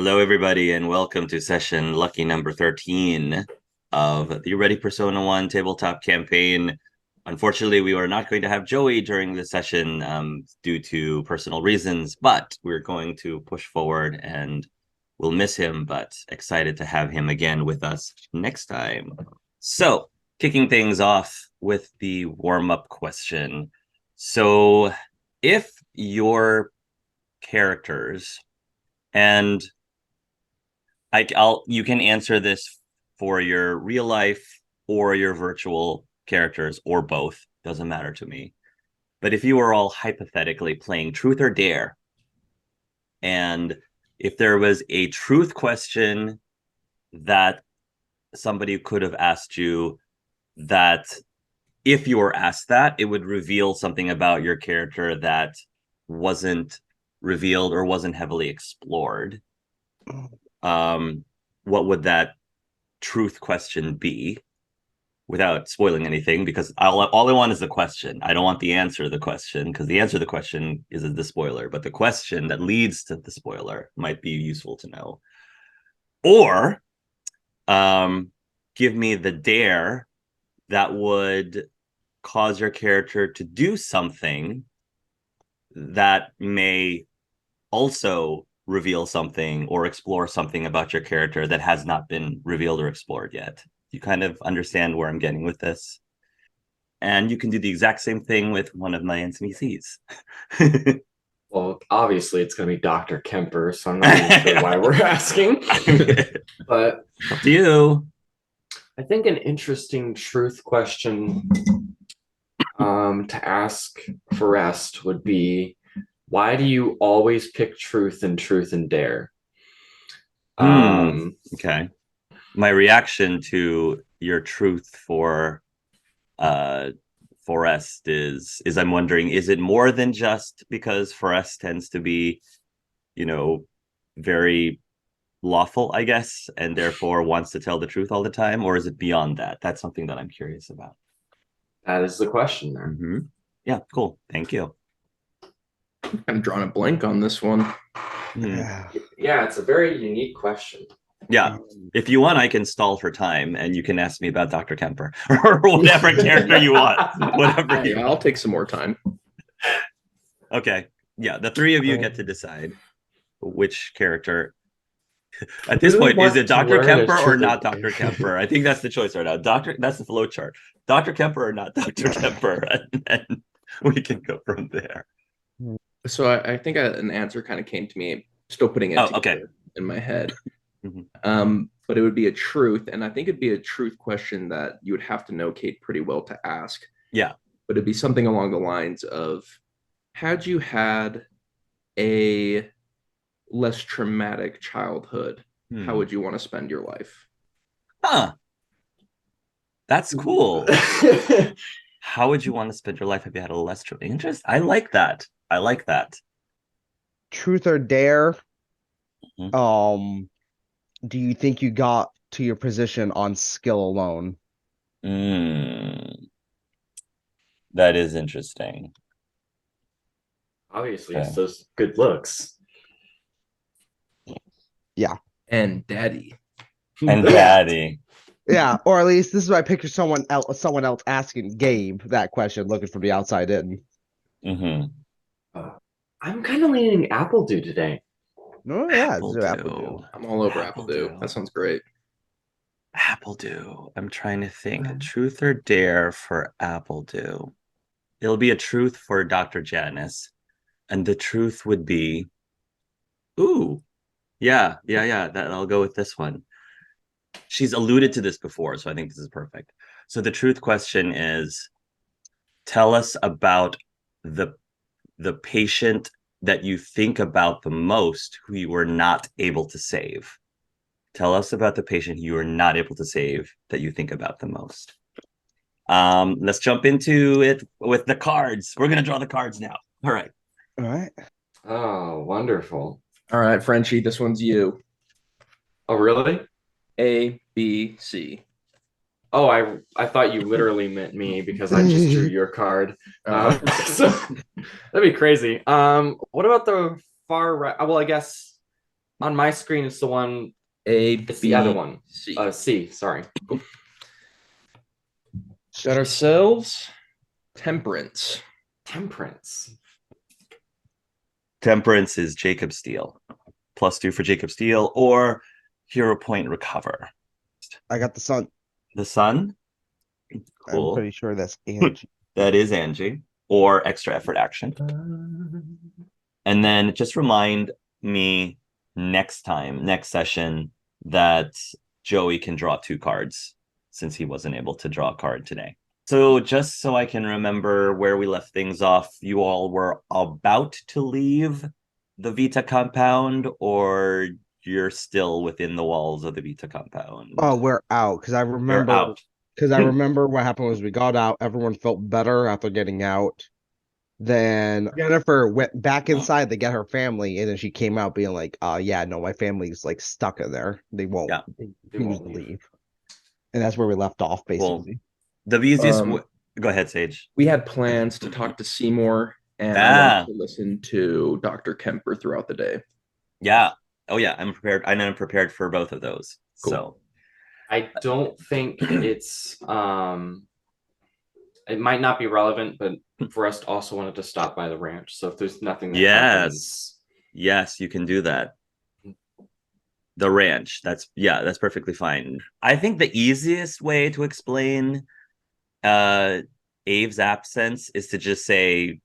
Hello, everybody, and welcome to session lucky number 13 of the Ready Persona 1 tabletop campaign. Unfortunately, we were not going to have Joey during the session due to personal reasons, but we're going to push forward and we'll miss him, but excited to have him again with us next time. So, kicking things off with the warm-up question. So, if your characters and you can answer this for your real life or your virtual characters or both. Doesn't matter to me. But if you were all hypothetically playing truth or dare, and if there was a truth question that somebody could have asked you, that if you were asked that, it would reveal something about your character that wasn't revealed or wasn't heavily explored. What would that truth question be without spoiling anything? Because all I want is the question. I don't want the answer to the question, because the answer to the question is the spoiler, but the question that leads to the spoiler might be useful to know. Or give me the dare that would cause your character to do something that may also reveal something or explore something about your character that has not been revealed or explored yet. You kind of understand where I'm getting with this. And you can do the exact same thing with one of my NPCs. Well, obviously it's going to be Dr. Kemper, so I'm not even sure why we're asking. But up to you. I think an interesting truth question to ask Forrest would be, why do you always pick truth and dare? Okay. My reaction to your truth for Forrest is I'm wondering, is it more than just because Forrest tends to be, very lawful, I guess, and therefore wants to tell the truth all the time, or is it beyond that? That's something that I'm curious about. That is the question there. Yeah, cool. Thank you. Kind of drawn a blank on this one. Yeah, it's a very unique question. Yeah. If you want, I can stall for time and you can ask me about Dr. Kemper or whatever character you want. Whatever you want. I'll take some more time. Okay. Yeah, the three of you get to decide which character. At this point, is it Dr. Kemper or not Dr. Kemper? I think that's the choice right now. That's the flow chart. Dr. Kemper or not Dr. Kemper, and we can go from there. So I think an answer kind of came to me. Still putting it together in my head. But it would be a truth, and I think it'd be a truth question that you would have to know Kate pretty well to ask. Yeah. But it'd be something along the lines of, had you had a less traumatic childhood, how would you want to spend your life? Huh. That's cool. How would you want to spend your life if you had a less traumatic interest? I like that. I like that. Truth or dare? Do you think you got to your position on skill alone? That is interesting. Obviously, it's those good looks. Yeah. And daddy. And daddy. Yeah, or at least this is why I picture someone else asking Gabe that question, looking from the outside in. I'm kind of leaning Appledew today. No, yeah, Appledew. I'm all over Appledew. That sounds great. Appledew. I'm trying to think. Truth or dare for Appledew? It'll be a truth for Dr. Janice. And the truth would be, yeah, I'll go with this one. She's alluded to this before, so I think this is perfect. So the truth question is, tell us about the patient that you think about the most who you were not able to save. Tell us about the patient you were not able to save that you think about the most. Let's jump into it with the cards. We're going to draw the cards now. All right. Oh, wonderful. All right, Frenchie, this one's you. Oh, really? A, B, C. Oh, I thought you literally meant me because I just drew your card. So that'd be crazy. What about the far right? Well, I guess On my screen, it's the one. A, It's B, the other one. C. C. Sorry. Got ourselves Temperance. Temperance. Temperance is Jacob Steele. +2 for Jacob Steele, or hero point recover. I got the sun. The sun. Cool. I'm pretty sure that's Angie. That is Angie, or extra effort action. And then just remind me next session, that Joey can draw 2 cards since he wasn't able to draw a card today. So just so I can remember where we left things off, you all were about to leave the VITA compound, or you're still within the walls of the VITA compound? Oh, we're out because I remember. Because I remember what happened was we got out. Everyone felt better after getting out. Then Jennifer went back inside to get her family, and then she came out being like, yeah, no, my family's like stuck in there. They won't, Yeah. they won't leave. And that's where we left off, basically. The easiest go ahead, Sage. We had plans to talk to Seymour, and I wanted to listen to Dr. Kemper throughout the day. Yeah. Oh yeah, I'm prepared. I'm prepared for both of those. Cool. So I don't think it's it might not be relevant, but Forrest also wanted to stop by the ranch. So if there's nothing that happens, yes, you can do that. The ranch, that's perfectly fine. I think the easiest way to explain Abe's absence is to just say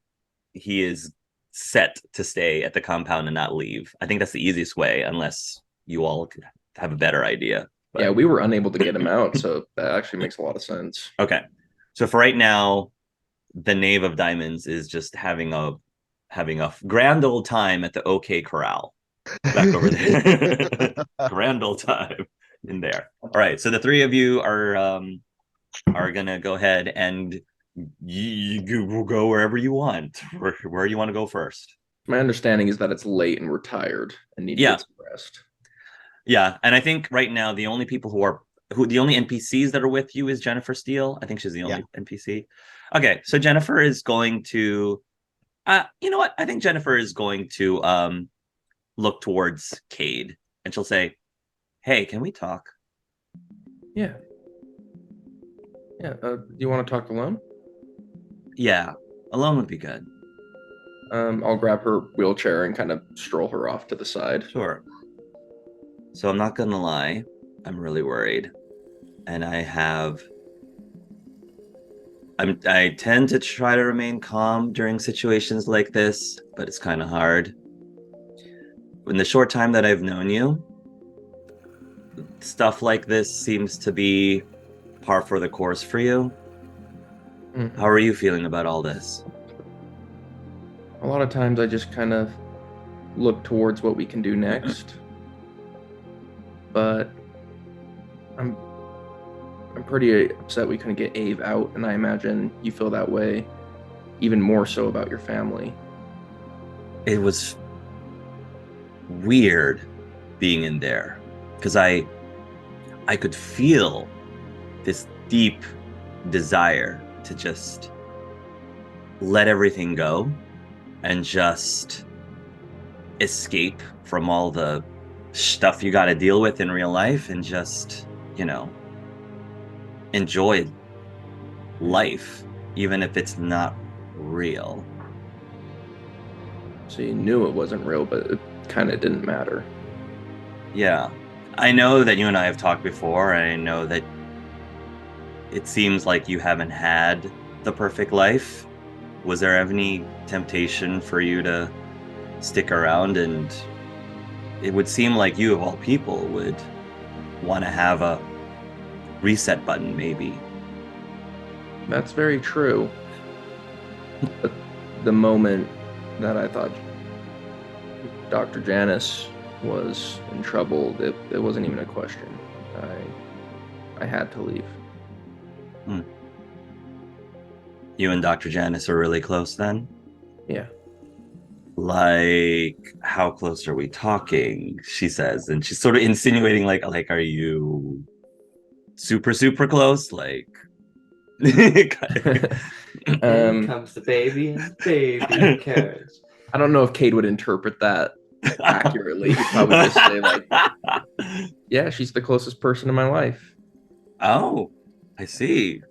he is set to stay at the compound and not leave. I think that's the easiest way, unless you all have a better idea. But yeah, we were unable to get him out, so that actually makes a lot of sense. Okay. So for right now, the Knave of Diamonds is just having a grand old time at the OK Corral. Back over there. Grand old time in there. All right. So the 3 of you are gonna go ahead and you will go wherever you want. Where you want to go first. My understanding is that it's late and we're tired and need to get some rest. Yeah, and I think right now the only people the only NPCs that are with you is Jennifer Steele. I think she's the only NPC. Okay, so Jennifer is going to you know what? I think Jennifer is going to look towards Cade, and she'll say, "Hey, can we talk?" Yeah. Do you want to talk alone? Yeah, alone would be good. I'll grab her wheelchair and kind of stroll her off to the side. Sure. So I'm not gonna lie, I'm really worried, and I tend to try to remain calm during situations like this, but it's kind of hard. In the short time that I've known you, stuff like this seems to be par for the course for you. Mm-hmm. How are you feeling about all this? A lot of times I just kind of look towards what we can do next. But I'm pretty upset we couldn't get Ave out, and I imagine you feel that way even more so about your family. It was weird being in there because I could feel this deep desire to just let everything go and just escape from all the stuff you got to deal with in real life and just, enjoy life, even if it's not real. So you knew it wasn't real, but it kind of didn't matter. Yeah. I know that you and I have talked before, and I know that it seems like you haven't had the perfect life. Was there any temptation for you to stick around? And it would seem like you, of all people, would want to have a reset button, maybe. That's very true. But the moment that I thought Dr. Janice was in trouble, it wasn't even a question. I had to leave. You and Dr. Janice are really close then? Yeah. Like, how close are we talking? She says, and she's sort of insinuating, like, are you super, super close? Like, here comes the baby and baby carriage. I don't know if Cade would interpret that accurately. He'd probably just say like, yeah, she's the closest person in my life. Oh, I see.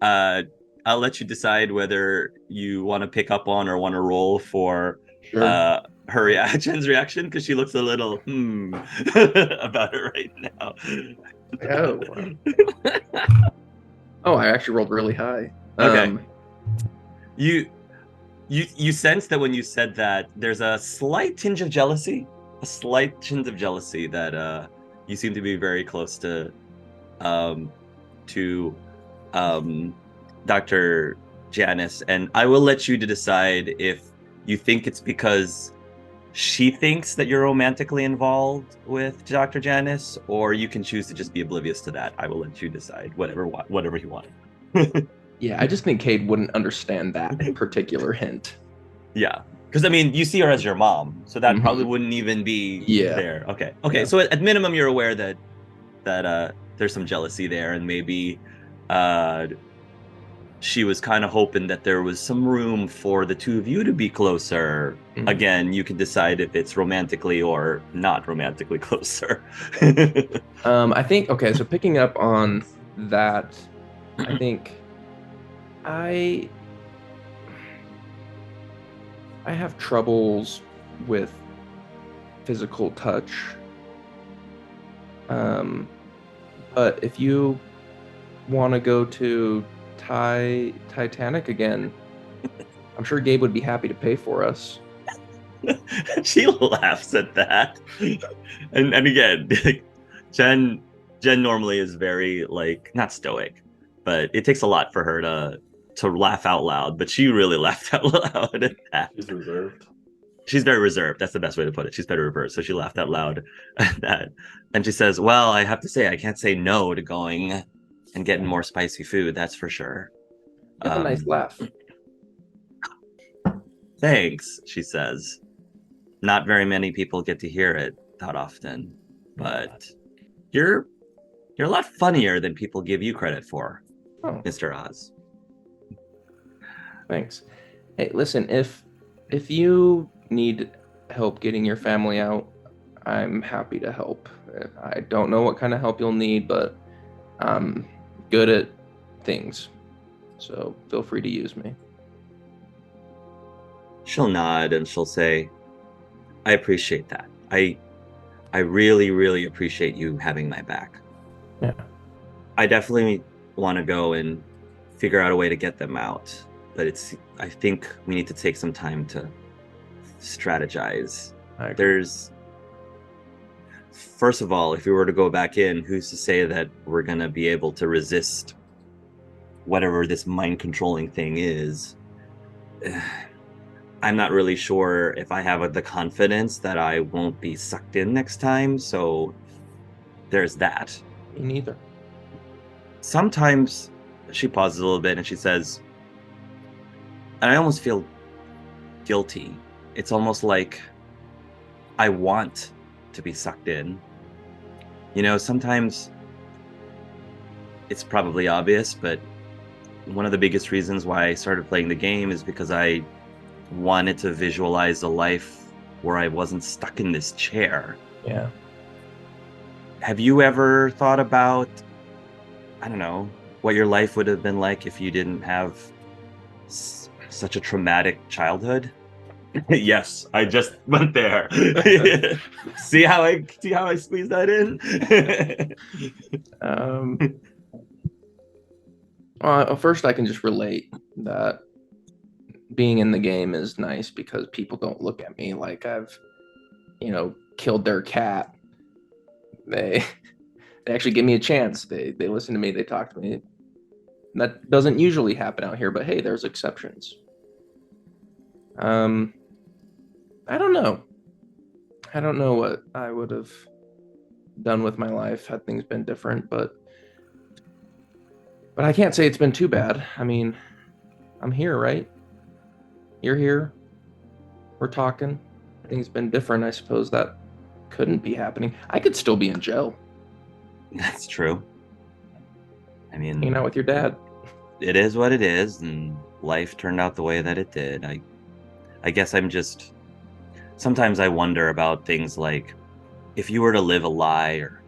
I'll let you decide whether you want to pick up on or want to roll for Sure. Jen's reaction, because she looks a little about it right now. Oh, I actually rolled really high. Okay. You sense that when you said that, there's a slight tinge of jealousy, that you seem to be very close to Dr. Janice, and I will let you to decide if you think it's because she thinks that you're romantically involved with Dr. Janice, or you can choose to just be oblivious to that. I will let you decide whatever you want. Yeah, I just think Cade wouldn't understand that particular hint. Yeah, because I mean, you see her as your mom, so that probably wouldn't even be there. Okay. Yeah. So at minimum, you're aware that there's some jealousy there, and maybe she was kind of hoping that there was some room for the two of you to be closer. Again, you can decide if it's romantically or not romantically closer. I think, okay, so picking up on that, I think I have troubles with physical touch. But if you want to go to Titanic again, I'm sure Gabe would be happy to pay for us. She laughs at that. And again, Jen normally is very, like, not stoic, but it takes a lot for her to laugh out loud, but she really laughed out loud at that. She's reserved. She's very reserved. That's the best way to put it. She's very reserved. So she laughed out loud at that. And she says, well, I have to say, I can't say no to going and getting more spicy food. That's for sure. You have a nice laugh. Thanks, she says. Not very many people get to hear it that often, but you're a lot funnier than people give you credit for, Mr. Oz. Thanks. Hey, listen, if you need help getting your family out, I'm happy to help. I don't know what kind of help you'll need, but I'm good at things, so feel free to use me. She'll nod and she'll say, I appreciate that. I really, really appreciate you having my back. Yeah. I definitely want to go and figure out a way to get them out, but I think we need to take some time to strategize. First of all, if we were to go back in, who's to say that we're going to be able to resist whatever this mind controlling thing is? I'm not really sure if I have the confidence that I won't be sucked in next time, so there's that. Me neither. Sometimes she pauses a little bit and she says, and I almost feel guilty. It's almost like I want to be sucked in. You know, sometimes it's probably obvious, but one of the biggest reasons why I started playing the game is because I wanted to visualize a life where I wasn't stuck in this chair. Yeah. Have you ever thought about, I don't know, what your life would have been like if you didn't have such a traumatic childhood? Yes, I just went there. see how I squeeze that in? First I can just relate that being in the game is nice because people don't look at me like I've, killed their cat. They actually give me a chance. They listen to me, they talk to me. That doesn't usually happen out here, but hey, there's exceptions. I don't know. I don't know what I would have done with my life had things been different, but I can't say it's been too bad. I mean, I'm here, right? You're here. We're talking. Things been different. I suppose that couldn't be happening. I could still be in jail. That's true. I mean, hanging out with your dad. It is what it is, and life turned out the way that it did. I guess I'm just sometimes I wonder about things like, if you were to live a lie, or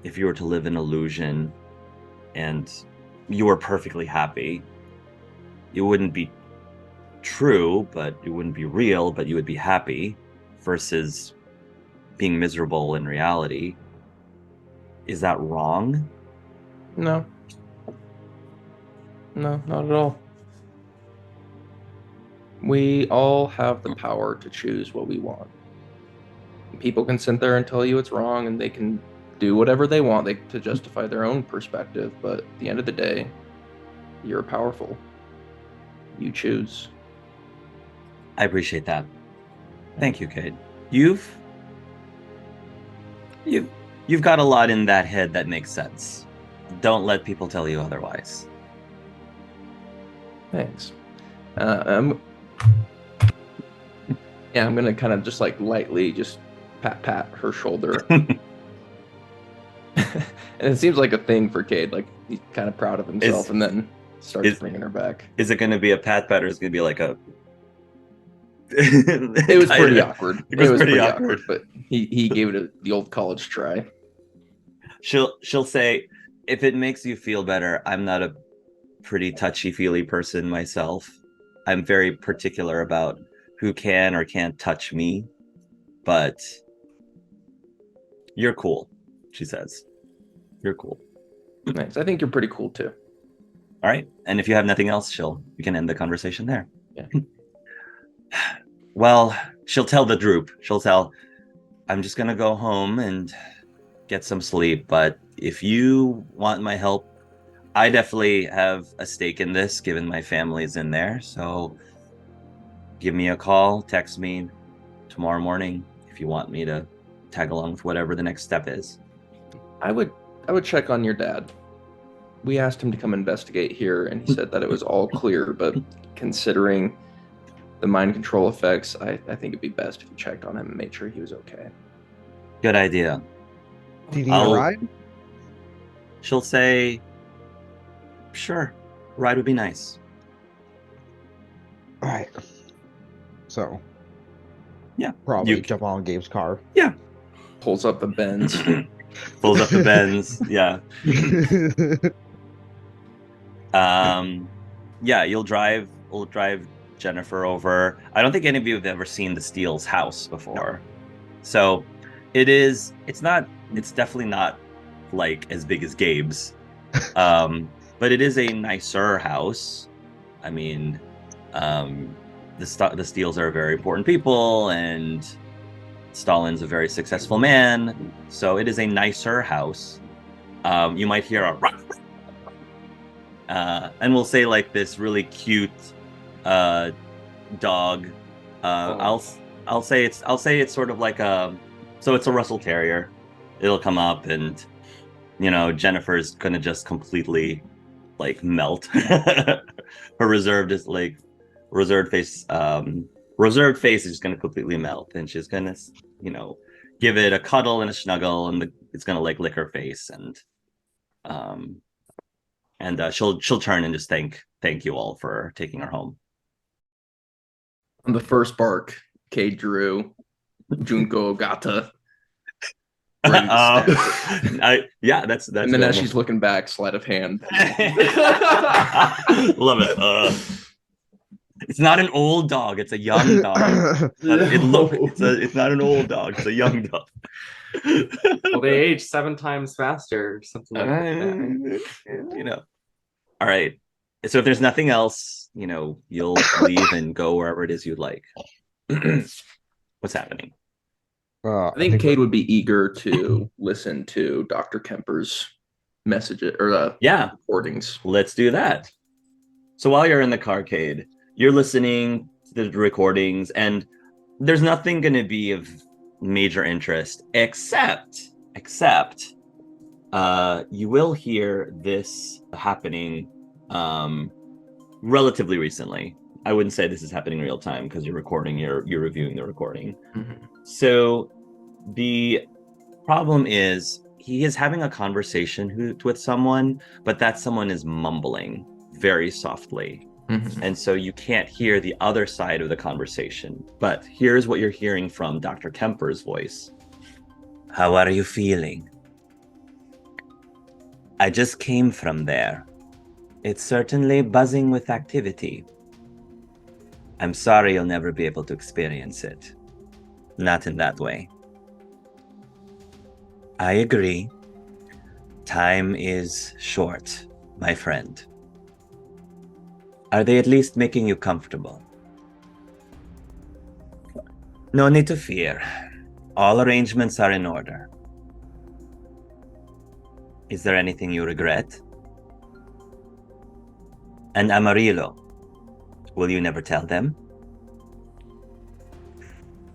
if you were to live an illusion and you were perfectly happy, it wouldn't be true, but it wouldn't be real, but you would be happy, versus being miserable in reality. Is that wrong? No. No, not at all. We all have the power to choose what we want. People can sit there and tell you it's wrong, and they can do whatever they want to justify their own perspective, but at the end of the day, you're powerful. You choose. I appreciate that. Thank you, Cade. You've got a lot in that head that makes sense. Don't let people tell you otherwise. Thanks. I'm gonna kind of just like lightly just pat her shoulder. And it seems like a thing for Cade, like he's kind of proud of himself, and then starts bringing her back. Is it going to be a pat, or is it going to be like a... It was pretty awkward. It was pretty awkward, but he gave it the old college try. She'll say, if it makes you feel better, I'm not a pretty touchy-feely person myself. I'm very particular about who can or can't touch me, but you're cool, she says. You're cool. Nice. I think you're pretty cool too. All right. And if you have nothing else, we can end the conversation there. Yeah. Well, she'll tell the droop. She'll tell, I'm just going to go home and get some sleep. But if you want my help, I definitely have a stake in this, given my family's in there. So give me a call, text me tomorrow morning if you want me to tag along with whatever the next step is. I would check on your dad. We asked him to come investigate here, and he said that it was all clear, but considering the mind control effects, I think it'd be best if you checked on him and made sure he was okay. Good idea. Do you need a ride? She'll say, sure, a ride would be nice. All right. So, yeah, probably jump on Gabe's car. Yeah. Pulls up the Benz. Pulls up the Benz. Yeah. Yeah, we'll drive Jennifer over. I don't think any of you have ever seen the Steele's house before. So it's definitely not like as big as Gabe's. But it is a nicer house. I mean, the Steeles are very important people, and Stalin's a very successful man, so it is a nicer house. You might hear a rock, and we'll say like this really cute dog. I'll say it's sort of like so it's a Russell Terrier. It'll come up, and Jennifer's gonna just completely like melt. Her reserved face is just gonna completely melt, and she's gonna give it a cuddle and a snuggle, and it's gonna like lick her face, and she'll turn and just thank you all for taking her home. On the first bark, Cade drew Junko Ogata. Yeah, that's and then as she's looking back, sleight of hand. Love it. It's not an old dog, it's a young dog. It's not an old dog, it's a young dog. Well, they age 7 times faster or something like that. All right, so if there's nothing else, you'll leave and go wherever it is you'd like. What's happening? I think Cade would be eager to listen to Dr. Kemper's messages or recordings. Let's do that. So while you're in the car, Cade, you're listening to the recordings, and there's nothing going to be of major interest except you will hear this happening relatively recently. I wouldn't say this is happening in real time because you're reviewing the recording. Mm-hmm. So the problem is he is having a conversation with someone, but that someone is mumbling very softly. Mhm. And so you can't hear the other side of the conversation. But here's what you're hearing from Dr. Kemper's voice. How are you feeling? I just came from there. It's certainly buzzing with activity. I'm sorry you'll never be able to experience it. Not in that way. I agree. Time is short, my friend. Are they at least making you comfortable? No need to fear. All arrangements are in order. Is there anything you regret? And Amarillo, will you never tell them?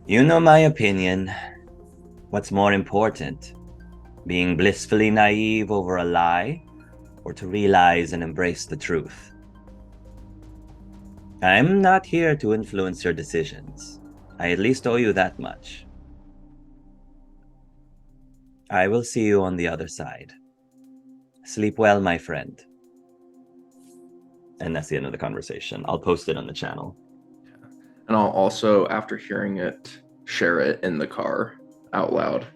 You know my opinion. What's more important, being blissfully naive over a lie, or to realize and embrace the truth? I'm not here to influence your decisions. I at least owe you that much. I will see you on the other side. Sleep well, my friend. And that's the end of the conversation. I'll post it on the channel. And I'll also, after hearing it, share it in the car out loud.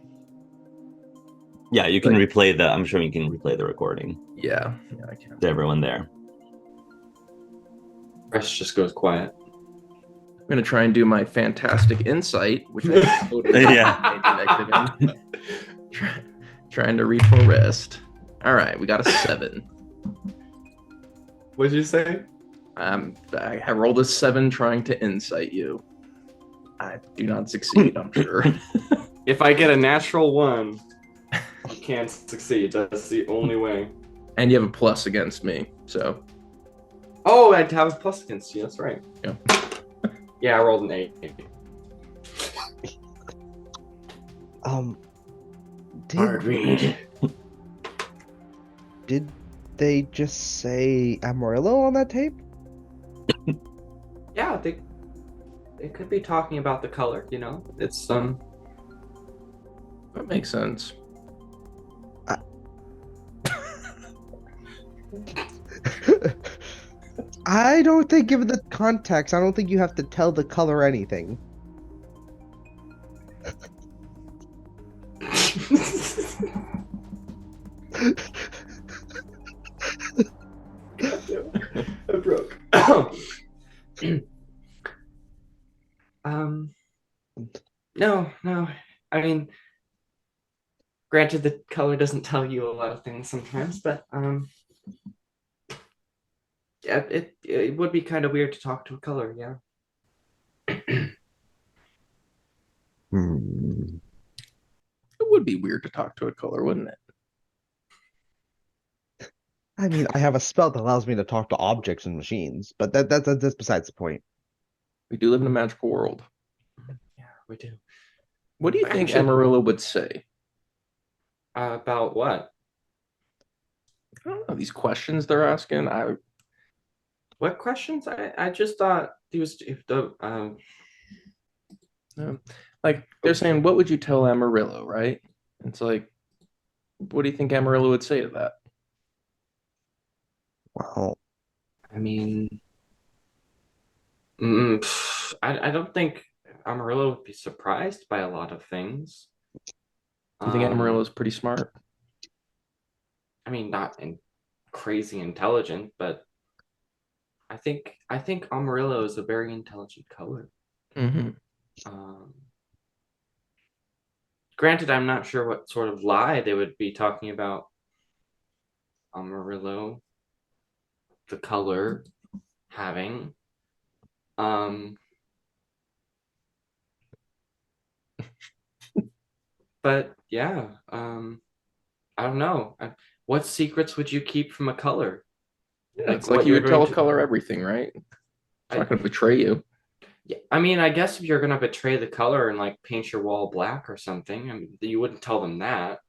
Yeah, you can replay I'm sure you can replay the recording. Yeah, I can. To everyone there. Rest just goes quiet. I'm going to try and do my fantastic insight, which I totally trying to reach for rest. All right, we got a 7. What'd you say? I rolled a 7 trying to insight you. I do not succeed, I'm sure. If I get a natural 1, I can't succeed. That's the only way. And you have a plus against me, so. Oh, I'd have a plus against you. That's right. Yeah. Yeah, I rolled an 8. Hard read. Did they just say Amarillo on that tape? Yeah, they could be talking about the color. You know, it's That makes sense. I don't think, given the context, I don't think you have to tell the color anything. I broke. No. I mean, granted, the color doesn't tell you a lot of things sometimes, but yeah, it would be kind of weird to talk to a color, yeah. It would be weird to talk to a color, wouldn't it? I mean, I have a spell that allows me to talk to objects and machines, but that's besides the point. We do live in a magical world. Yeah, we do. What do you think Amarillo would say? About what? I don't know, these questions they're asking. What questions? I just thought he was like they're saying, what would you tell Amarillo, right? It's like, what do you think Amarillo would say to that? Well, I mean, I don't think Amarillo would be surprised by a lot of things. Do you think Amarillo is pretty smart? I mean, not crazy intelligent, but I think Amarillo is a very intelligent color. Mm-hmm. Granted, I'm not sure what sort of lie they would be talking about Amarillo, the color, having. But yeah, I don't know. What secrets would you keep from a color? Yeah, it's like you would tell a color everything, right? It's not going to betray you. Yeah, I mean, I guess if you're going to betray the color and like paint your wall black or something, I mean, you wouldn't tell them that.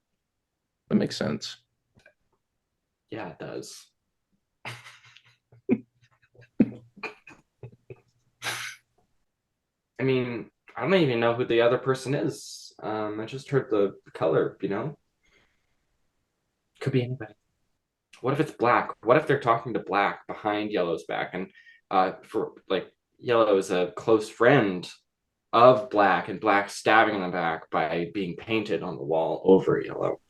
That makes sense. Yeah, it does. I mean, I don't even know who the other person is. I just heard the color, you know? Could be anybody. What if it's black? What if they're talking to black behind yellow's back and for like Yellow is a close friend of Black, and Black stabbing in the back by being painted on the wall over Yellow.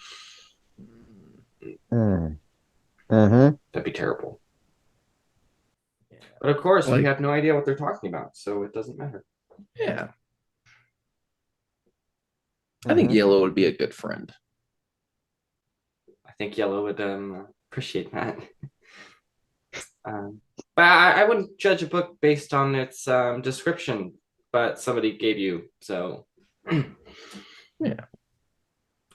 Mm. Mm-hmm. That'd be terrible. But of course, Like- we have no idea what they're talking about, so it doesn't matter. Yeah. I think Yellow would be a good friend. I think Yellow would appreciate that. But I wouldn't judge a book based on its description, but somebody gave you, so. Yeah.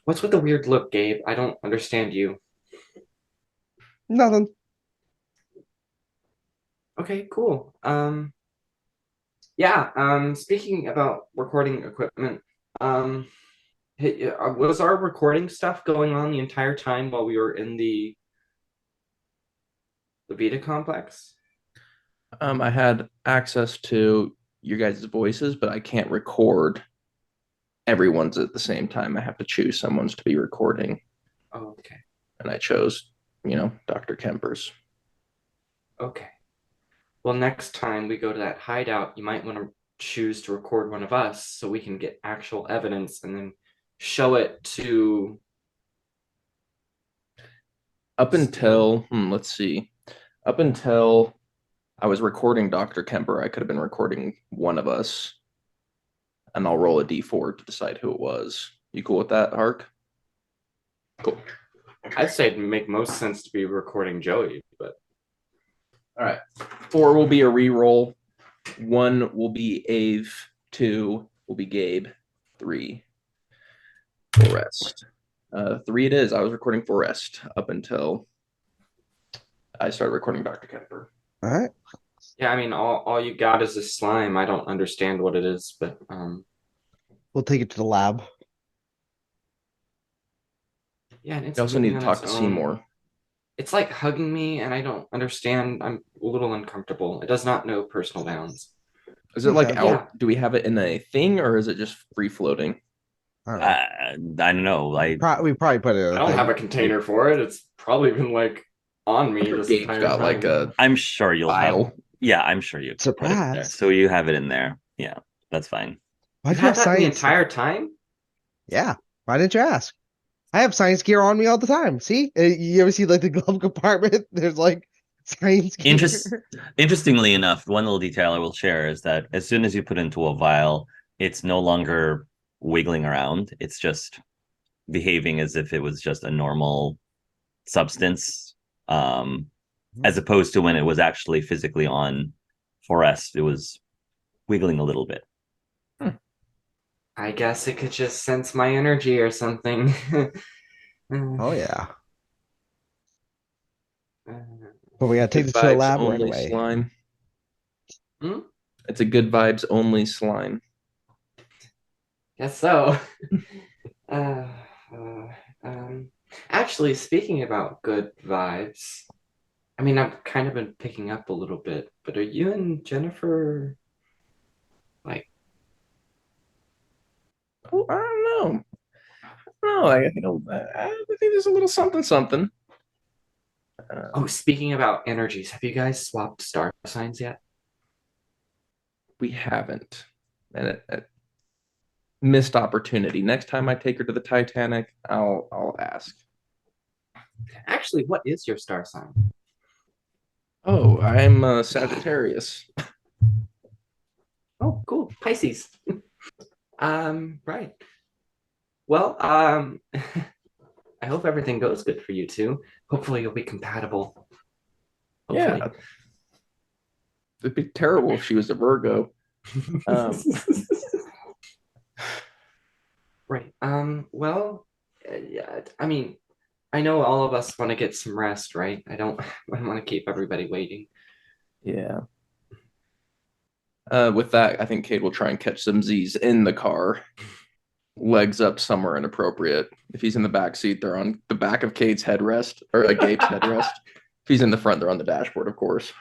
What's with the weird look, Gabe? I don't understand you. Nothing. Okay, cool. Yeah, speaking about recording equipment, was our recording stuff going on the entire time while we were in the VITA complex? I had access to your guys' voices, but I can't record everyone's at the same time. I have to choose someone's to be recording. Oh, okay. And I chose, Dr. Kemper's. Okay. Well, next time we go to that hideout, you might want to choose to record one of us so we can get actual evidence and then show it to. Up until, let's see. Up until I was recording Dr. Kemper, I could have been recording one of us. And I'll roll a d4 to decide who it was. You cool with that, Hark? Cool. I'd say it'd make most sense to be recording Joey, but. All right. 4 will be a re-roll. 1 will be Ave. 2 will be Gabe. 3 Forrest. 3 it is. I was recording Forrest up until I started recording Dr. Kemper. All right. Yeah, I mean, all you got is a slime. I don't understand what it is, but We'll take it to the lab. yeah, and it's You also need to moving on talk to its own. Seymour. It's like hugging me, and I don't understand. I'm a little uncomfortable. It does not know personal bounds. Is it like Okay. out? Yeah. Do we have it in a thing, or is it just free floating? I don't know. we probably put it in I a don't thing. have a container for it. It's probably been like on me this Gabe's entire got time. like a I'm sure you'll file. have. Yeah, I'm sure you put it there. Surprise. So you have it in there. Yeah, that's fine. Why'd You you had have that the science? entire time? Yeah. Why didn't you ask? I have science gear on me all the time. See? You ever see like the glove compartment? There's like science gear. Interestingly enough, one little detail I will share is that as soon as you put into a vial, it's no longer wiggling around. It's just behaving as if it was just a normal substance, as opposed to when it was actually physically on Forest, it was wiggling a little bit. I guess it could just sense my energy or something. Oh yeah. Uh, But we gotta take Good this to the vibes lab right only away. slime. Hmm? It's a good vibes only slime. Guess so. uh, Actually, speaking about good vibes, I mean, I've kind of been picking up a little bit, but are you and Jennifer like? Oh, I don't know. No, I think there's a little something something. Oh, speaking about energies, have you guys swapped star signs yet? We haven't, and it missed opportunity. Next time I take her to the Titanic, I'll ask. Actually, what is your star sign? Oh, I'm Sagittarius. Oh, cool, Pisces. Right. Well, I hope everything goes good for you two. Hopefully, you'll be compatible. Hopefully. Yeah, it'd be terrible if she was a Virgo. Right. Well, yeah. I mean, I know all of us want to get some rest, right? I don't want to keep everybody waiting. Yeah. With that, I think Cade will try and catch some Z's in the car. Legs up somewhere inappropriate. If he's in the back seat, they're on the back of Cade's headrest, or Gabe's headrest. If he's in the front, they're on the dashboard, of course.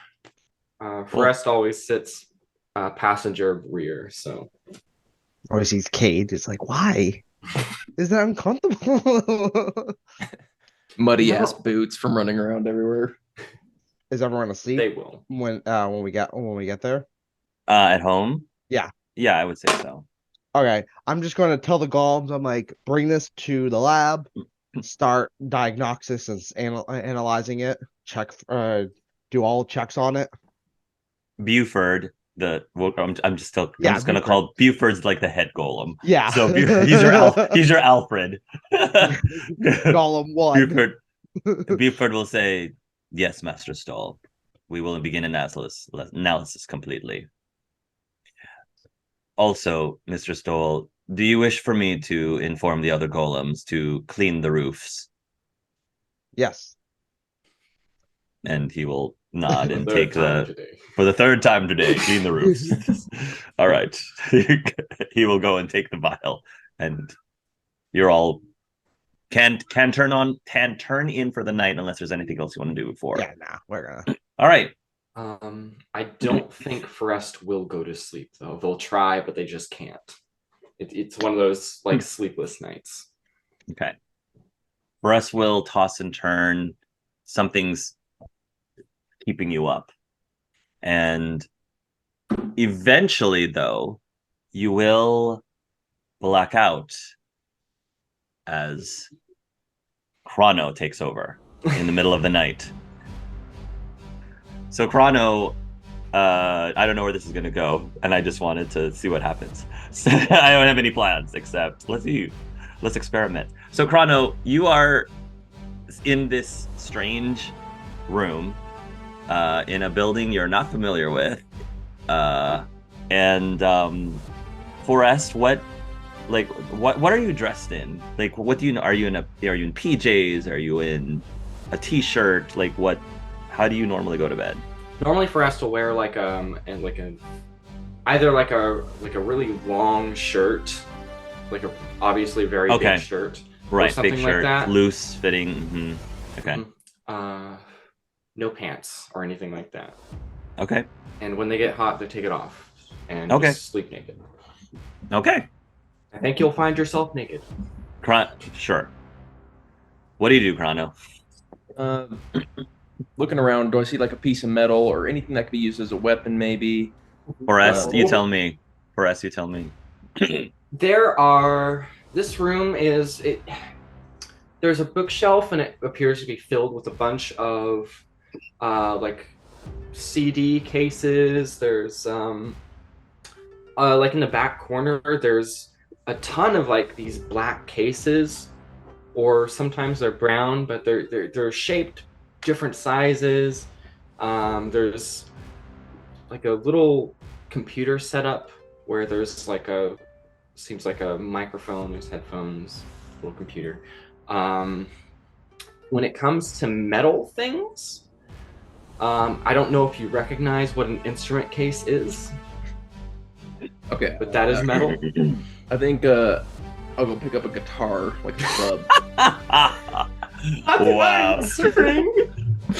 Forrest always sits passenger rear, so. Or he sees Cade. It's like, why? Is that uncomfortable? Muddy ass boots from running around everywhere. Is everyone asleep? They will. When we get there? At home? Yeah. Yeah, I would say so. Okay. I'm just going to tell the golems, I'm like, bring this to the lab, start diagnosis and analyzing it, check, do all checks on it. Buford, I'm just Buford. gonna call Buford's like the head golem. Yeah. So he's your Alfred. Golem 1. Buford will say, "Yes, Master Stoll. We will begin analysis completely. Also, Mr. Stoll, do you wish for me to inform the other golems to clean the roofs?" Yes. And he will nod and For the third time today, clean the roofs. All right. He will go and take the vial, and you're all can turn in for the night unless there's anything else you want to do before. Yeah, nah, we're gonna. All right. I don't think Forest will go to sleep though. They'll try, but they just can't. It's one of those like sleepless nights. Okay. Forest will toss and turn. Something's keeping you up. And eventually, though, you will black out as Chrono takes over in the middle of the night. So Chrono, I don't know where this is going to go, and I just wanted to see what happens. So I don't have any plans except let's experiment. So Chrono, you are in this strange room in a building you're not familiar with, and Forest, what are you dressed in? Like, what do you know? Are you in PJs? Are you in a t-shirt? Like, what? How do you normally go to bed? Normally, Forest will wear either a really long shirt, like a obviously very big shirt, right? Or something big shirt, like that. Loose fitting. Mm-hmm. Okay. Mm-hmm. No pants or anything like that. Okay. And when they get hot, they take it off and just sleep naked. Okay. I think you'll find yourself naked. Sure. What do you do, Chrono? Looking around, do I see like a piece of metal or anything that could be used as a weapon, maybe? Forest, you tell me. Forest, you tell me. This room is it. There's a bookshelf, and it appears to be filled with a bunch of like CD cases. There's like in the back corner, there's a ton of like these black cases, or sometimes they're brown, but they're shaped different sizes. There's like a little computer setup where there's seems like a microphone, there's headphones, little computer. When it comes to metal things, I don't know if you recognize what an instrument case is. Okay. But that is metal. I think I'll go pick up a guitar, like a club. Wow.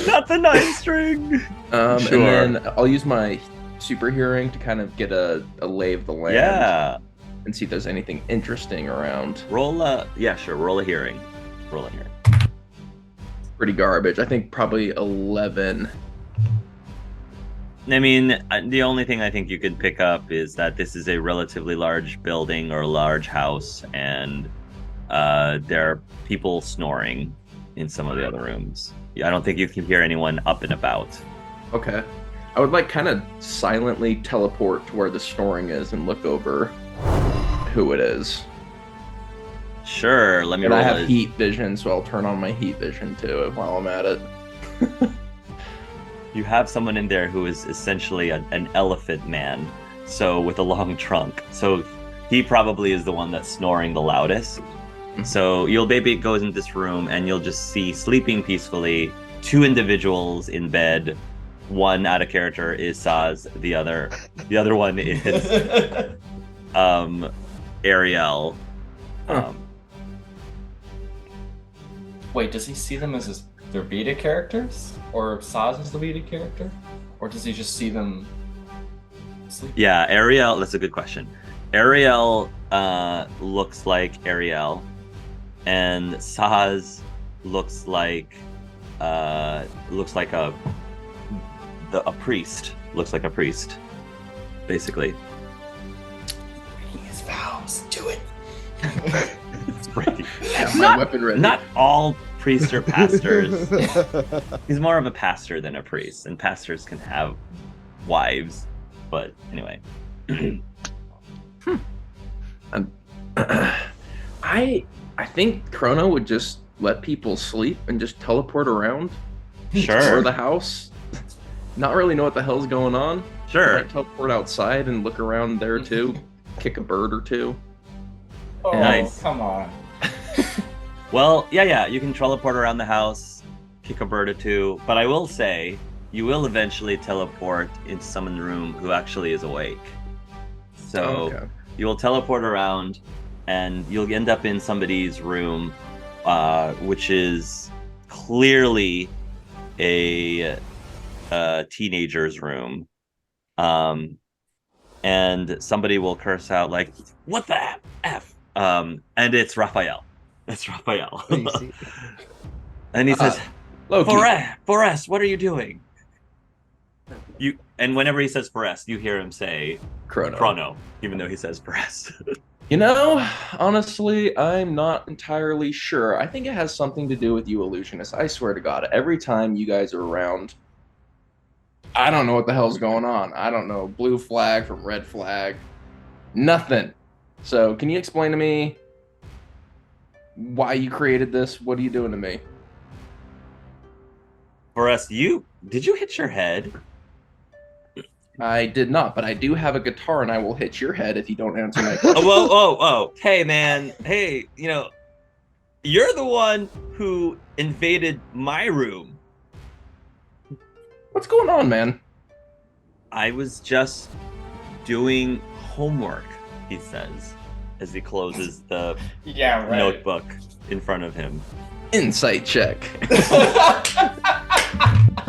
Not the 9-string. Sure. And then I'll use my super hearing to kind of get a lay of the land. Yeah. And see if there's anything interesting around. Roll a hearing. Roll a hearing. Pretty garbage. I think probably 11. I mean, the only thing I think you could pick up is that this is a relatively large building or large house, and there are people snoring in some of the other rooms. I don't think you can hear anyone up and about. Okay. I would like kind of silently teleport to where the snoring is and look over who it is. Sure, let me roll. And I have heat vision, so I'll turn on my heat vision too while I'm at it. You have someone in there who is essentially an elephant man, so with a long trunk. So he probably is the one that's snoring the loudest. Mm-hmm. So you'll maybe go into this room and you'll just see sleeping peacefully 2 individuals in bed. One out of character is Saz. The other one is Ariel. Wait, does he see them as their VITA characters? Or Saz is the VITA character? Or does he just see them sleep? Yeah, Ariel, that's a good question. Ariel looks like Ariel, and Saz looks like a a priest. Looks like a priest, basically. His vows. Do it. It's breaking. Have my weapon ready. Not all priests are pastors. He's more of a pastor than a priest, and pastors can have wives. But anyway. I think Chrono would just let people sleep and just teleport around. Sure. Or the house. Not really know what the hell's going on. Sure. Might teleport outside and look around there too. Kick a bird or two. Oh, Nice. come on. Well, yeah, you can teleport around the house, kick a bird or two, but I will say, you will eventually teleport into someone's room who actually is awake. So Okay. you will teleport around, and you'll end up in somebody's room, which is clearly a teenager's room. And somebody will curse out like, "What the F?" And it's Raphael. It's Raphael. And he says, Loki. Forrest, what are you doing? And whenever he says Forrest, you hear him say Chrono, even though he says Forrest. You know, honestly, I'm not entirely sure. I think it has something to do with you illusionists. I swear to God, every time you guys are around, I don't know what the hell's going on. I don't know blue flag from red flag. Nothing. So, can you explain to me why you created this? What are you doing to me? Forrest, did you hit your head? I did not, but I do have a guitar and I will hit your head if you don't answer my question. Whoa. Hey, man. Hey, you're the one who invaded my room. What's going on, man? I was just doing homework, he says, as he closes the Yeah, right. notebook in front of him. Insight check.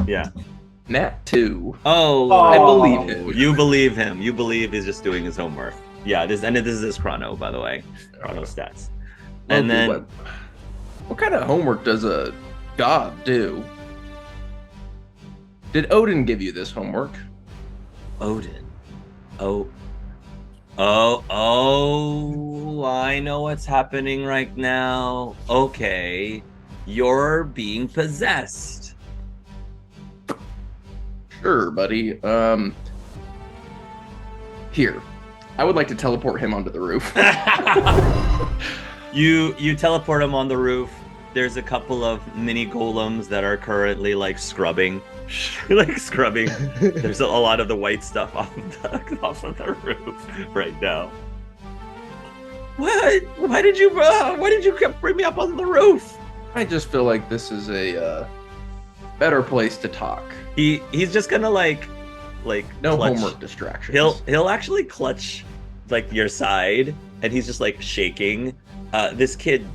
Yeah. Nat 2. Oh, I believe him. You believe him. You believe he's just doing his homework. Yeah, this is his chrono, by the way. Chrono stats. And then what kind of homework does a god do? Did Odin give you this homework? Odin. Oh, I know what's happening right now. Okay. You're being possessed. Sure, buddy. Here. I would like to teleport him onto the roof. You teleport him on the roof. There's a couple of mini golems that are currently scrubbing. Scrubbing. There's a lot of the white stuff off of the roof right now. What? Why did you bring me up on the roof? I just feel like this is a better place to talk. He's just gonna no clutch. Homework distractions. He'll actually clutch your side, and he's just shaking. This kid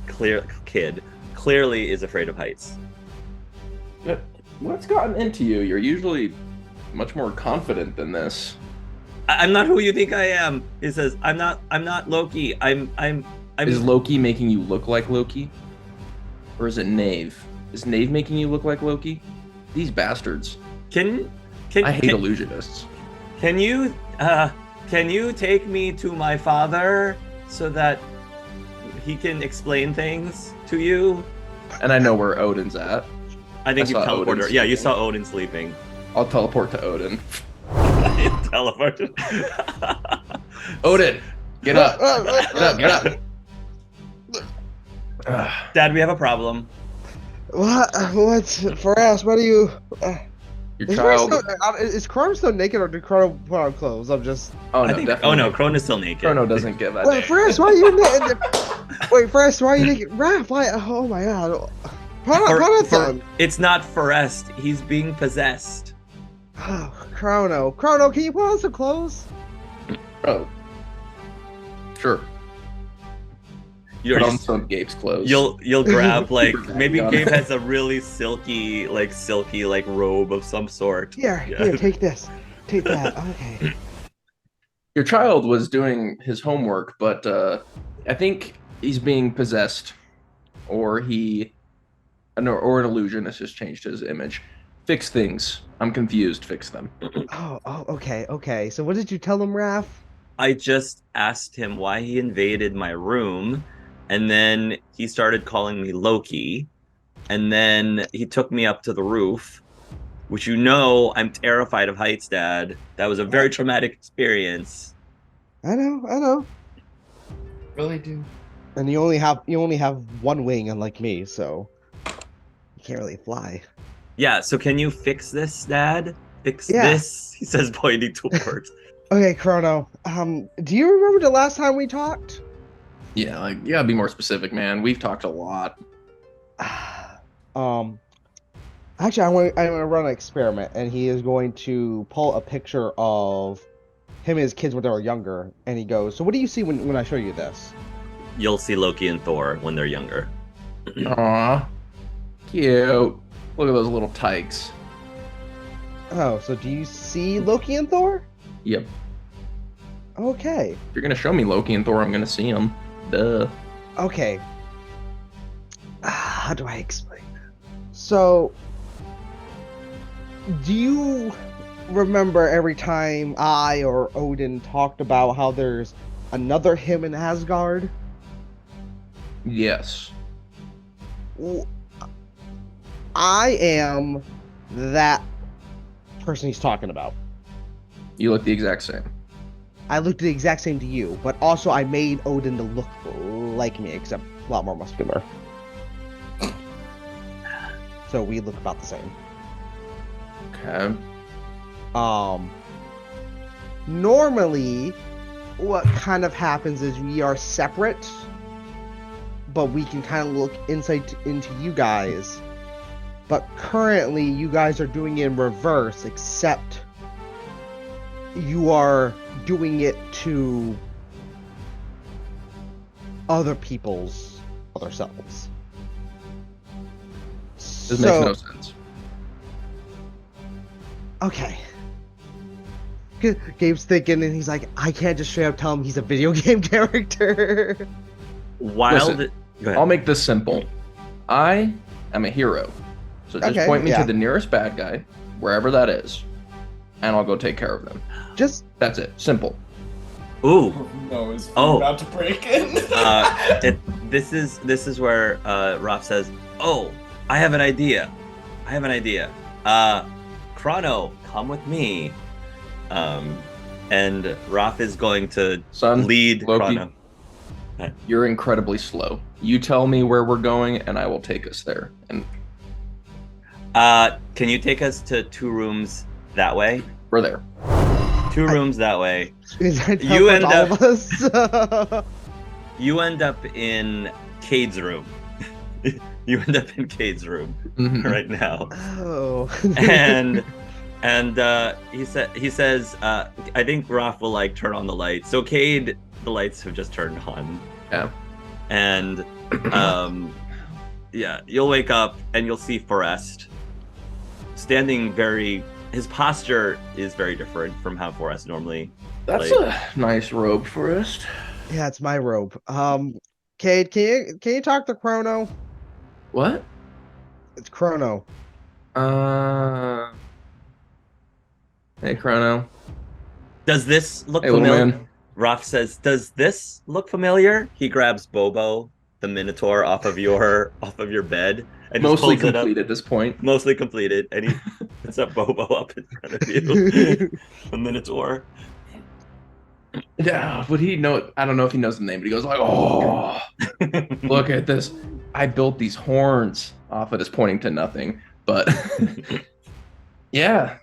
clearly is afraid of heights. What's gotten into you? You're usually much more confident than this. I'm not who you think I am. He says, I'm not Loki. I'm Is Loki making you look like Loki? Or is it Knave? Is Knave making you look like Loki? These bastards. I hate illusionists. Can you take me to my father so that he can explain things to you? And I know where Odin's at. I think you saw teleported. Odin Yeah, you sleeping. saw Odin sleeping. I'll teleport to Odin. Teleported. Odin, get up. Get up. Dad, we have a problem. What's Forrest? What are you? Your child. Is Chrono still naked, or did Chrono put on clothes? I'm just. Oh no, I think. definitely. Oh no, Krona's still naked. Chrono doesn't give a Wait, damn. Forrest, why are you naked? Wait, Forrest, why are you naked? Raph, why? Oh my God. It's not Forrest. He's being possessed. Oh, Chrono, can you put on some clothes? Oh, sure. Put on some Gabe's clothes. You'll grab maybe Gun. Gabe has a really silky robe of some sort. Here, take this. Take that. Okay. Your child was doing his homework, but I think he's being possessed, or an illusionist has changed his image. Fix things. I'm confused. Fix them. Okay. So what did you tell him, Raph? I just asked him why he invaded my room, and then he started calling me Loki, and then he took me up to the roof, which I'm terrified of heights, Dad. That was a very traumatic experience. I know. Really do. And you only have one wing, unlike me, so you can't really fly. Yeah, so can you fix this, Dad? Fix Yeah. this? He says, pointing towards. Okay, Chrono. Do you remember the last time we talked? Yeah, like you gotta be more specific, man. We've talked a lot. Actually, I'm gonna run an experiment, and he is going to pull a picture of him and his kids when they were younger, and he goes, "So what do you see when I show you this?" You'll see Loki and Thor when they're younger. Aw, cute. Look at those little tykes. Oh, so do you see Loki and Thor? Yep. Okay. If you're gonna show me Loki and Thor, I'm gonna see them. Duh. Okay. How do I explain that? So, do you remember every time I or Odin talked about how there's another him in Asgard? Yes. I am that person he's talking about. You look the exact same. I looked the exact same to you, but also I made Odin to look like me, except a lot more muscular. So we look about the same. Okay. Normally, what kind of happens is we are separate, but we can kind of look into you guys. But currently, you guys are doing it in reverse, except you are doing it to other people's other selves. This makes no sense. Okay. Gabe's thinking, and he's like, I can't just straight up tell him he's a video game character. Listen, I'll make this simple. I am a hero. So just point me to the nearest bad guy, wherever that is, and I'll go take care of them. That's it. Simple. Ooh. No, is about to break in. This is where Raph says, "Oh, I have an idea. Chrono, come with me." And Raph is going to lead Loki, Chrono. You're incredibly slow. You tell me where we're going, and I will take us there. And can you take us to 2 rooms that way? We're there. 2 rooms that way. You end up. You end up in Cade's room. You end up in Cade's room right now. Oh. and he says, I think Raph will turn on the lights. So Cade, the lights have just turned on. Yeah. And yeah, you'll wake up and you'll see Forrest standing his posture is very different from how Forrest normally. That's a nice robe, Forrest. Yeah, it's my robe. Cade, can you talk to Chrono? What? It's Chrono. Hey, Chrono. Does this look familiar? Man. Raph says, "Does this look familiar?" He grabs Bobo, the Minotaur, off of your bed, and mostly complete at this point. Mostly completed, and he puts up Bobo up in front of you, the Minotaur. Yeah, would he know? I don't know if he knows the name, but he goes like, "Oh, look at this! I built these horns off of this," pointing to nothing. But yeah.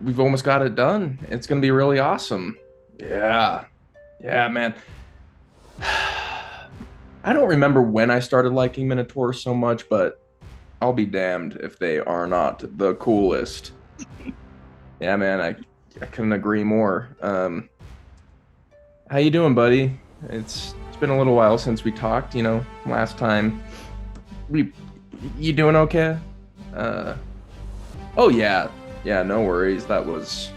We've almost got it done. It's gonna be really awesome. Yeah, man. I don't remember when I started liking Minotaurs so much, but I'll be damned if they are not the coolest. Yeah, man, I couldn't agree more. How you doing, buddy? It's been a little while since we talked. Last time. You doing okay? Oh yeah, no worries. That was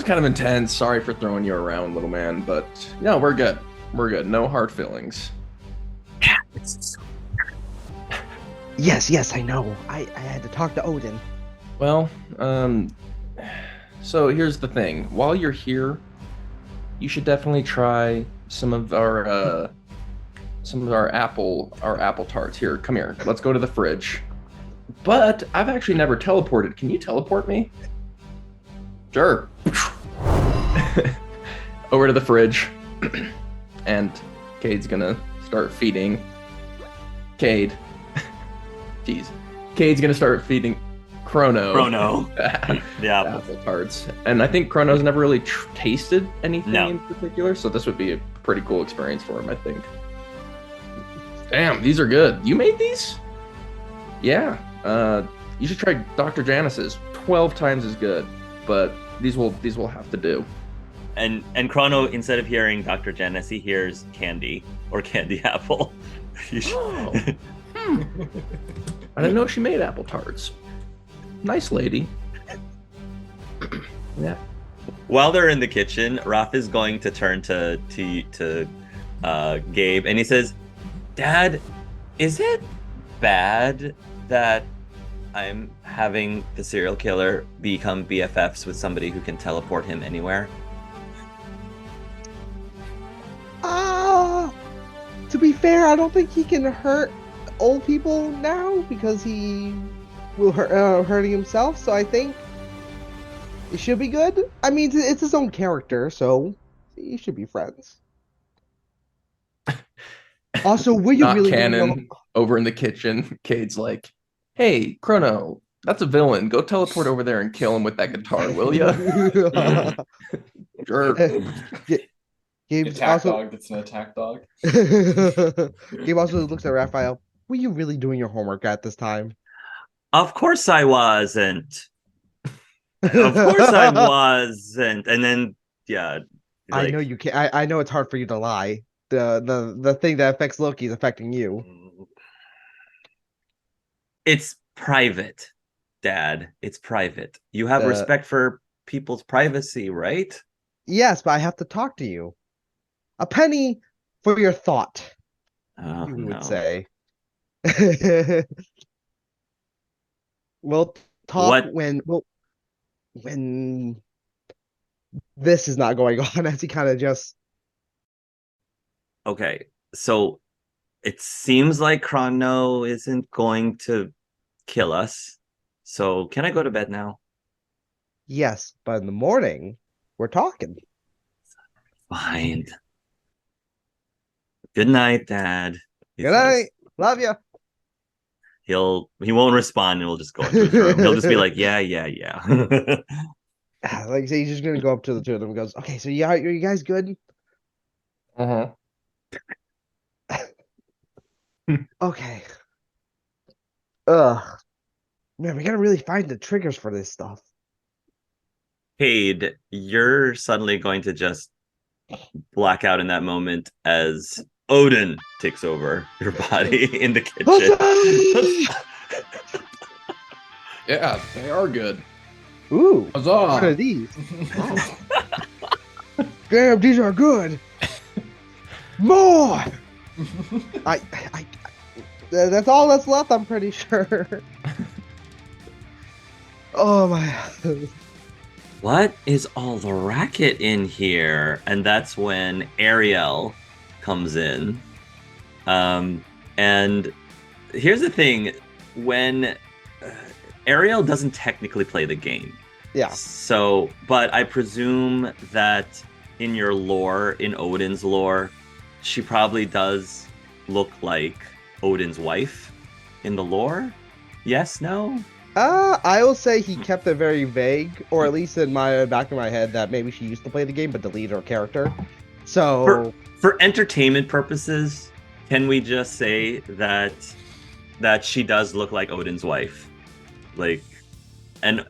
kind of intense. Sorry for throwing you around, little man, but no, we're good. No hard feelings. Yes, I know. I had to talk to Odin. Well, so here's the thing. While you're here, you should definitely try some of our apple tarts. Here, come here. Let's go to the fridge. But I've actually never teleported. Can you teleport me? Sure. Over to the fridge. And Cade's gonna start feeding. Cade. Jeez. Cade's gonna start feeding Chrono. The apple tarts. And I think Chrono's never really tasted anything in particular, so this would be a pretty cool experience for him, I think. Damn, these are good. You made these? Yeah. You should try Dr. Janice's. 12 times as good, but these will have to do. And Chrono, instead of hearing Dr. Janice, he hears candy or candy apple. Oh. I didn't know she made apple tarts. Nice lady. Yeah. While they're in the kitchen, Raph is going to turn to Gabe, and he says, "Dad, is it bad that I'm having the serial killer become BFFs with somebody who can teleport him anywhere?" To be fair, I don't think he can hurt old people now because he will hurting himself. So I think it should be good. I mean, it's his own character, so you should be friends. Also, will you Not really canon over in the kitchen? Cade's like, "Hey, Chrono, that's a villain. Go teleport over there and kill him with that guitar, will ya?" Sure. Gabe's attack also dog. That's an attack dog. Gabe also looks at Raphael. Were you really doing your homework at this time? Of course I wasn't. Of course I wasn't. And then, yeah. I know you can't. I know it's hard for you to lie. The thing that affects Loki is affecting you. It's private, Dad. It's private. You have respect for people's privacy, right? Yes, but I have to talk to you. A penny for your thought, you would say. We'll talk when this is not going on, as he kind of just... Okay, so it seems like Chrono isn't going to kill us. So can I go to bed now? Yes, but in the morning, we're talking. Fine. Good night, Dad. Good night. Love you. He won't respond, and we'll just go into his room. He'll just be like, yeah. Like I say, he's just gonna go up to the two of them and goes, "Okay, so are you guys good?" Okay. Man, we gotta really find the triggers for this stuff. Cade, you're suddenly going to just black out in that moment as Odin takes over your body in the kitchen. Yeah, they are good. Ooh, Huzzah. what are these? Damn, these are good. More. That's all that's left, I'm pretty sure. Oh my. What is all the racket in here? And that's when Ariel comes in. And here's the thing, when Ariel doesn't technically play the game. Yeah. So, but I presume that in your lore, in Odin's lore, she probably does look like Odin's wife in the lore. Yes, no? I will say he kept it very vague, or at least in my back of my head that maybe she used to play the game but deleted her character. So for entertainment purposes, can we just say that she does look like Odin's wife? Like, and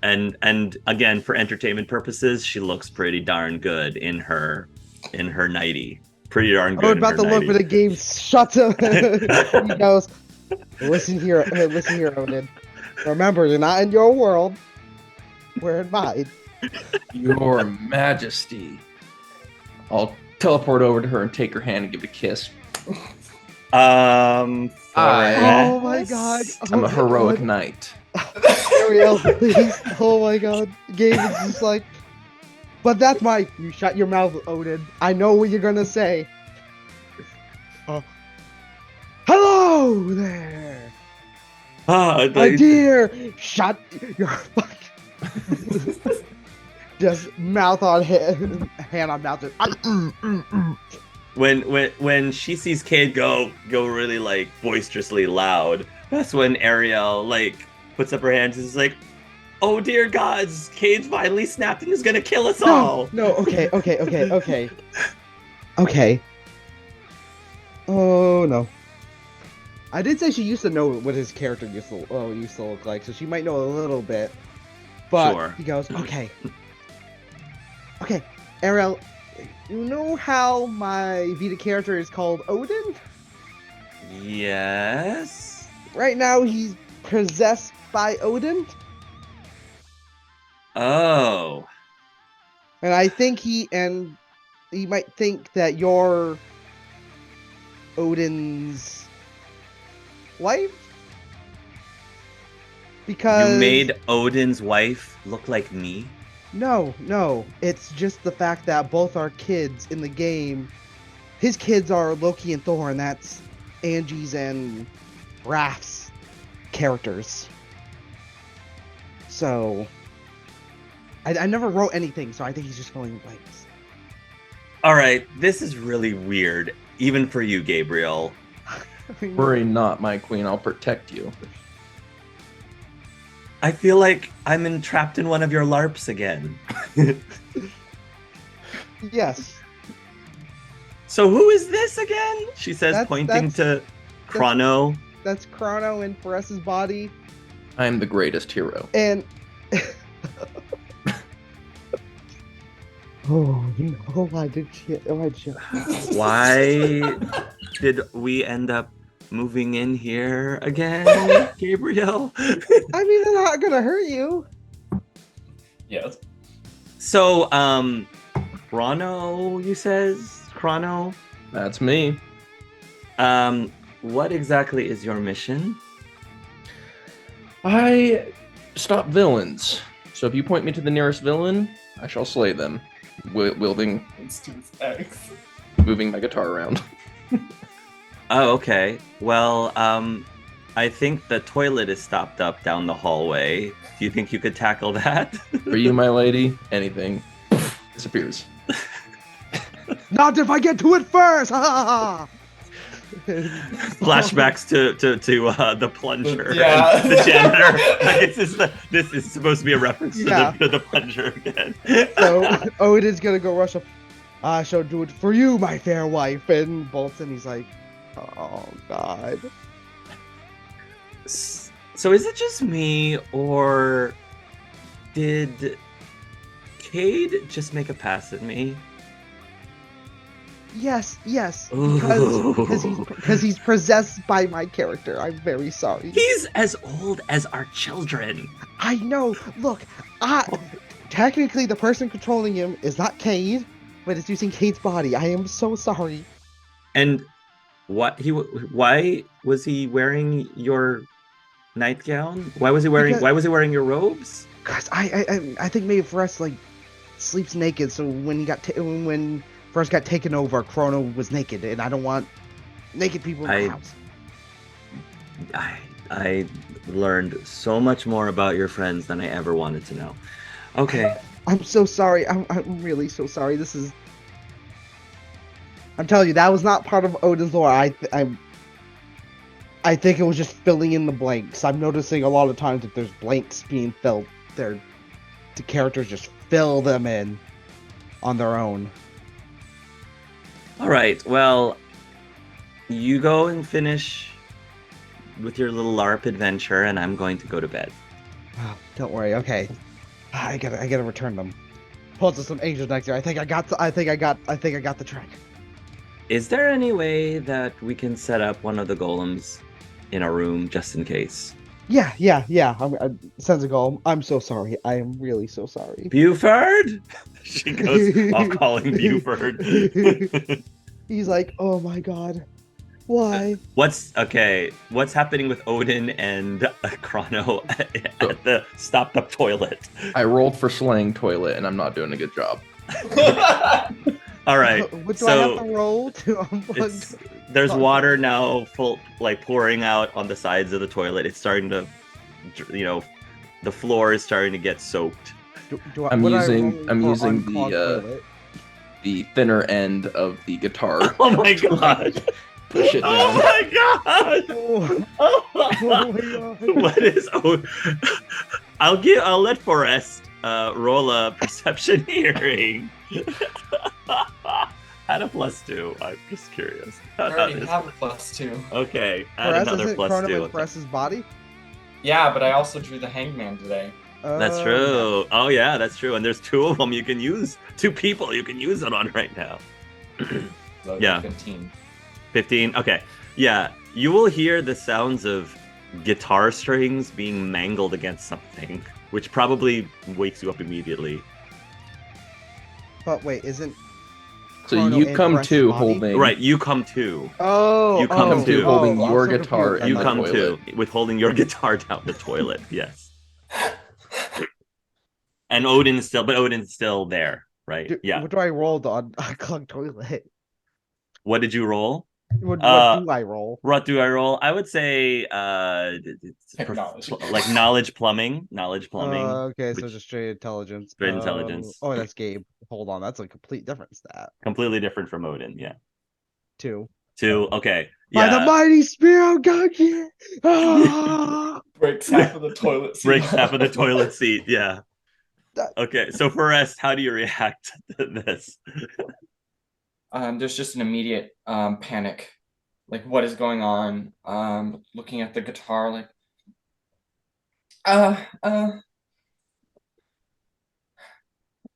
again, for entertainment purposes, she looks pretty darn good in her nightie. Pretty darn good. I'm about to look for the game. Shut up. He goes, listen here, Odin. Remember, you're not in your world. We're in mine. Your Majesty. I'll teleport over to her and take her hand and give it a kiss. Oh my god. I'm a heroic knight. Ariel, please. Oh my god. Gabe is just like, but that's my. You shut your mouth, Odin. I know what you're gonna say. Hello there. My dear, shut your fuck. Just mouth on hand on mouth. When she sees Cade go really like boisterously loud, that's when Ariel like puts up her hands and is like, "Oh dear gods, Cade's finally snapped and is gonna kill us all." No, okay. Okay. Oh no. I did say she used to know what his character used to look like, so she might know a little bit. But Sure. He goes, okay. Okay, Ariel, you know how my Vita character is called Odin? Yes. Right now he's possessed by Odin. Oh. And I think he might think that you're Odin's wife? Because You made Odin's wife look like me? No. It's just the fact that both our kids in the game, his kids are Loki and Thor, and that's Angie's and Raph's characters. So, I never wrote anything, so I think he's just filling in blanks. Alright, this is really weird, even for you, Gabriel. Worry not, my queen. I'll protect you. I feel like I'm entrapped in one of your LARPs again. Yes. So who is this again? She says, pointing to Chrono. That's Chrono in Perez's body. I am the greatest hero. And why did she? Why did we end up moving in here again, Gabriel? I mean, they're not gonna hurt you. Yes. So, Chrono, you says? Chrono? That's me. What exactly is your mission? I stop villains. So if you point me to the nearest villain, I shall slay them. Wielding, moving my guitar around. Oh, okay. Well, I think the toilet is stopped up down the hallway. Do you think you could tackle that? For you, my lady, anything disappears. Not if I get to it first! Flashbacks to the plunger. Yeah. The janitor. Like, this is supposed to be a reference to the plunger again. So Odin's gonna go rush up. I shall do it for you, my fair wife. And Bolton, he's like, oh god. So is it just me, or did Cade just make a pass at me? Yes, because he's possessed by my character. I'm very sorry. He's as old as our children. I know. Look, technically the person controlling him is not Cade, but it's using Cade's body. I am so sorry. And why was he wearing your nightgown? Why was he wearing your robes? Cause I think maybe Forrest like sleeps naked. So when when Forrest got taken over, Chrono was naked, and I don't want naked people in the house. I learned so much more about your friends than I ever wanted to know. Okay. I'm so sorry. I'm really so sorry. I'm telling you, that was not part of Odin's lore. I think it was just filling in the blanks. I'm noticing a lot of times that there's blanks being filled. The characters just fill them in on their own. All right. Well, you go and finish with your little LARP adventure, and I'm going to go to bed. Oh, don't worry. Okay. I gotta return them. Pulls to some angels next year. I think I got the track. Is there any way that we can set up one of the golems in a room just in case? Yeah. Sense a golem. I'm so sorry. I am really so sorry. Buford? She goes off calling Buford. He's like, oh my god. Why? What's happening with Odin and Chrono at the stopped up toilet? I rolled for slaying toilet, and I'm not doing a good job. All right. What do I have to roll to unplug? There's water now, pouring out on the sides of the toilet. It's starting to, the floor is starting to get soaked. I'm using the thinner end of the guitar. Oh my god! Push it down. Oh my god! Oh my god! What is? I'll let Forrest roll a perception hearing. Add a +2. I'm just curious. I already have a +2. Okay, add another +2. In Forrest's body? Yeah, but I also drew the hangman today. That's true. Oh yeah, that's true. And there's 2 of them you can use. 2 people you can use it on right now. So yeah. 15. 15. Okay. Yeah, you will hear the sounds of guitar strings being mangled against something, which probably wakes you up immediately. But wait, isn't so you come to holding right? You come to. Oh, you come to holding your guitar. You come to with holding your guitar down the toilet. Yes. And Odin's still there, right? Yeah. What do I roll on a clogged toilet? What did you roll? What do I roll? What do I roll? I would say like knowledge plumbing. Okay, so just straight intelligence. Straight intelligence. Oh, that's Gabe. Hold on, that's a complete different stat. Completely different from Odin, yeah. 2. Okay. Yeah. By the mighty spear of Gaki! Breaks half of the toilet seat. Breaks half of the toilet seat, yeah. Okay, so Forrest, how do you react to this? There's just an immediate panic. Like, what is going on? Looking at the guitar, like,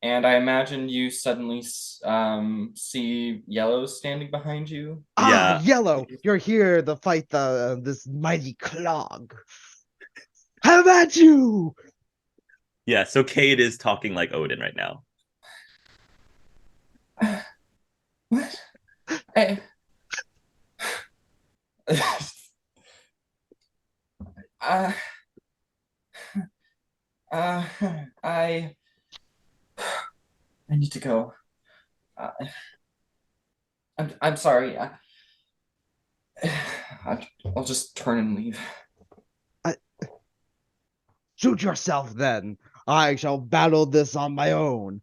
and I imagine you suddenly see Yellow standing behind you. Yeah, Yellow, you're here to fight this mighty clog. How about you? Yeah, so Cade is talking like Odin right now. What? I need to go. I'm sorry. I'll just turn and leave. Shoot yourself then. I shall battle this on my own.